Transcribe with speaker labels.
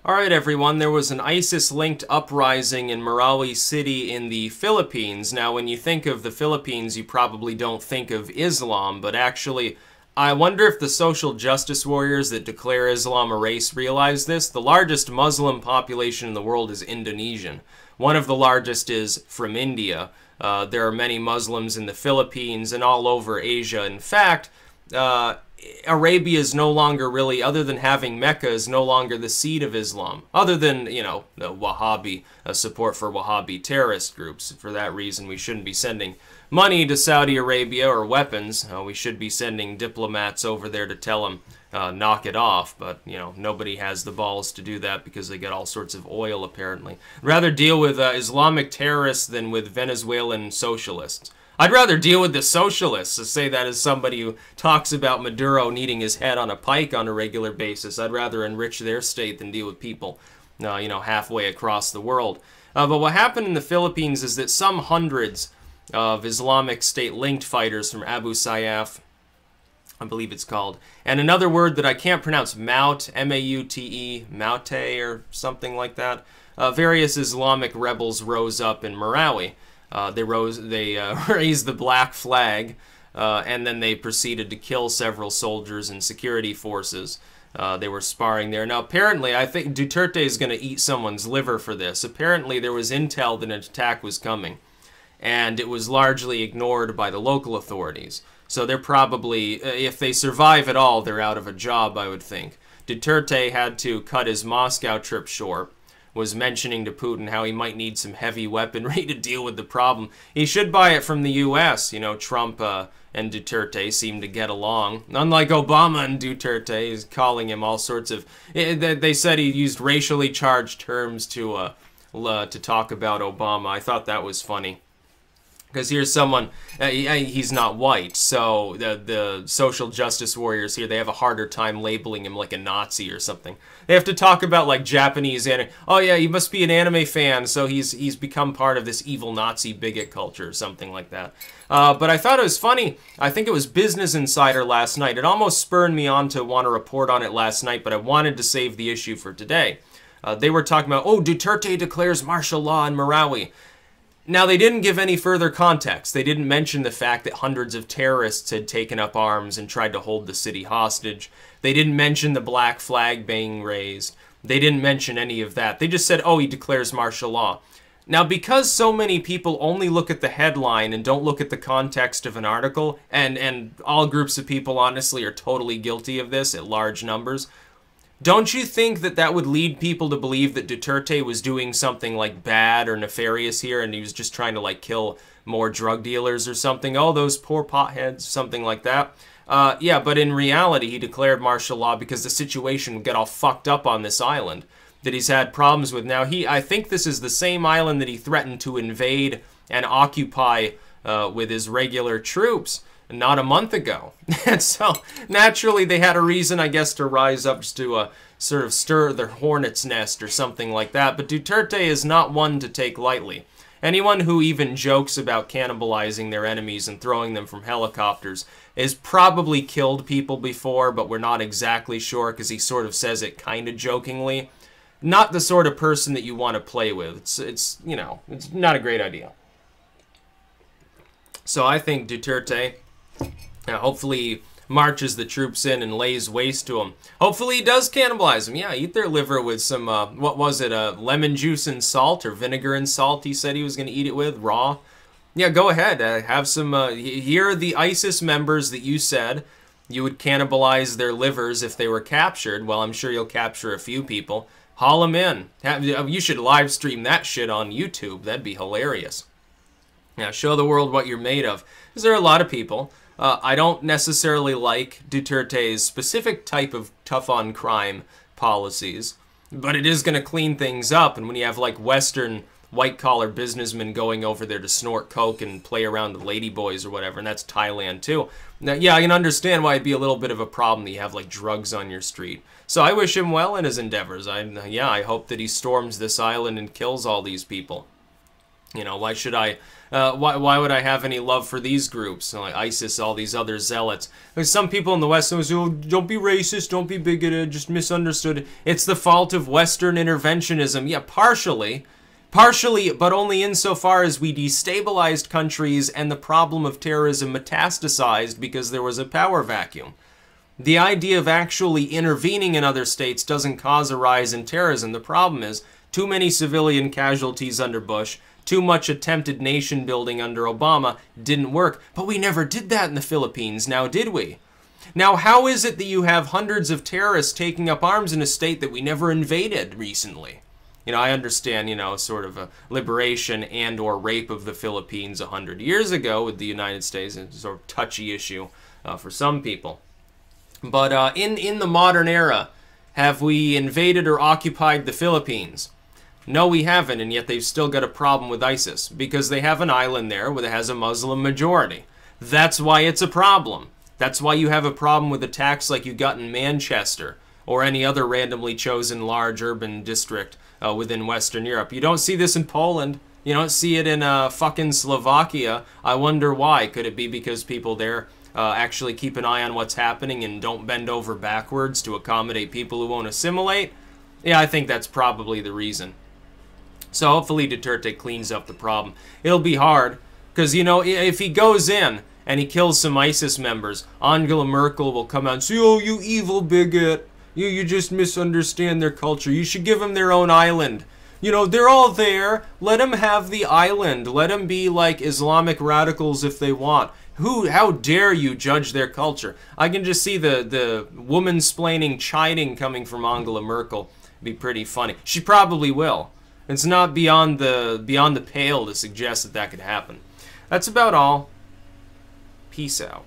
Speaker 1: Alright everyone, there was an ISIS-linked uprising in Marawi City in the Philippines. Now when you think of the Philippines, you probably don't think of Islam, but actually, I wonder if the social justice warriors that declare Islam a race realize this. The largest Muslim population in the world is Indonesian. One of the largest is from India. There are many Muslims in the Philippines and all over Asia. In fact, Arabia is no longer really, other than having Mecca, is no longer the seat of Islam. Other than, you know, the Wahhabi, support for Wahhabi terrorist groups. For that reason, we shouldn't be sending money to Saudi Arabia or weapons. We should be sending diplomats over there to tell them, knock it off. But, you know, nobody has the balls to do that because they get all sorts of oil, apparently. Rather deal with Islamic terrorists than with Venezuelan socialists. I'd rather deal with the socialists, to say that as somebody who talks about Maduro needing his head on a pike on a regular basis. I'd rather enrich their state than deal with people, you know, halfway across the world. But what happened in the Philippines is that some hundreds of Islamic State-linked fighters from Abu Sayyaf, I believe it's called, and another word that I can't pronounce, Maute, M-A-U-T-E, Maute or something like that, various Islamic rebels rose up in Marawi. They raised the black flag, and then they proceeded to kill several soldiers and security forces. They were sparring there. Now, apparently, I think Duterte is going to eat someone's liver for this. Apparently, there was intel that an attack was coming, and it was largely ignored by the local authorities. So they're probably, if they survive at all, they're out of a job, I would think. Duterte had to cut his Moscow trip short. Was mentioning to Putin how he might need some heavy weaponry to deal with the problem. He should buy it from the U.S. You know, Trump and Duterte seem to get along. Unlike Obama and Duterte, he's calling him all sorts of... They said he used racially charged terms to talk about Obama. I thought that was funny. Because here's someone, he's not white, so the social justice warriors here, they have a harder time labeling him like a Nazi or something. They have to talk about like Japanese anime. Oh yeah, he must be an anime fan, so he's become part of this evil Nazi bigot culture or something like that. But I thought it was funny. I think it was Business Insider last night. It almost spurred me on to want to report on it last night, but I wanted to save the issue for today. They were talking about, oh, Duterte declares martial law in Marawi. Now, they didn't give any further context. They didn't mention the fact that hundreds of terrorists had taken up arms and tried to hold the city hostage. They didn't mention the black flag being raised. They didn't mention any of that. They just said, oh, he declares martial law. Now, because so many people only look at the headline and don't look at the context of an article, and all groups of people, honestly, are totally guilty of this at large numbers, don't you think that that would lead people to believe that Duterte was doing something like bad or nefarious here and he was just trying to like kill more drug dealers or something? Oh, those poor potheads, something like that. Yeah, but in reality, he declared martial law because the situation would get all fucked up on this island that he's had problems with. Now, I think this is the same island that he threatened to invade and occupy with his regular troops not a month ago. And so, naturally, they had a reason, I guess, to rise up to sort of stir their hornet's nest or something like that. But Duterte is not one to take lightly. Anyone who even jokes about cannibalizing their enemies and throwing them from helicopters has probably killed people before, but we're not exactly sure because he sort of says it kind of jokingly. Not the sort of person that you want to play with. It's you know, it's not a great idea. So I think Duterte... hopefully marches the troops in and lays waste to them. Hopefully he does cannibalize them. Yeah, eat their liver with some, what was it, lemon juice and salt or vinegar and salt he said he was going to eat it with, raw. Yeah, go ahead. Have some, here are the ISIS members that you said you would cannibalize their livers if they were captured. Well, I'm sure you'll capture a few people. Haul them in. You should live stream that shit on YouTube. That'd be hilarious. Yeah, show the world what you're made of. Because there are a lot of people... I don't necessarily like Duterte's specific type of tough-on-crime policies, but it is going to clean things up, and when you have, like, Western white-collar businessmen going over there to snort coke and play around with ladyboys or whatever, and that's Thailand, too. Now, yeah, I can understand why it'd be a little bit of a problem that you have, like, drugs on your street. So I wish him well in his endeavors. I hope that he storms this island and kills all these people. You know, why should I, why would I have any love for these groups, like ISIS, all these other zealots? Because some people in the West say, oh, don't be racist, don't be bigoted, just misunderstood. It's the fault of Western interventionism. Yeah, partially, but only insofar as we destabilized countries and the problem of terrorism metastasized because there was a power vacuum. The idea of actually intervening in other states doesn't cause a rise in terrorism. The problem is too many civilian casualties under Bush, too much attempted nation building under Obama didn't work. But we never did that in the Philippines, now did we? Now, how is it that you have hundreds of terrorists taking up arms in a state that we never invaded recently? You know, I understand, you know, sort of a liberation and or rape of the Philippines 100 years ago with the United States. It's a sort of touchy issue for some people. But in the modern era, have we invaded or occupied the Philippines? No, we haven't, and yet they've still got a problem with ISIS because they have an island there that has a Muslim majority. That's why it's a problem. That's why you have a problem with attacks like you got in Manchester or any other randomly chosen large urban district within Western Europe. You don't see this in Poland. You don't see it in fucking Slovakia. I wonder why. Could it be because people there actually keep an eye on what's happening and don't bend over backwards to accommodate people who won't assimilate? Yeah, I think that's probably the reason. So hopefully Duterte cleans up the problem. It'll be hard, because, you know, if he goes in and he kills some ISIS members, Angela Merkel will come out and say, oh, you evil bigot. You just misunderstand their culture. You should give them their own island. You know, they're all there. Let them have the island. Let them be like Islamic radicals if they want. How dare you judge their culture? I can just see the woman-splaining chiding coming from Angela Merkel. It'd be pretty funny. She probably will. It's not beyond the pale to suggest that that could happen. That's about all. Peace out.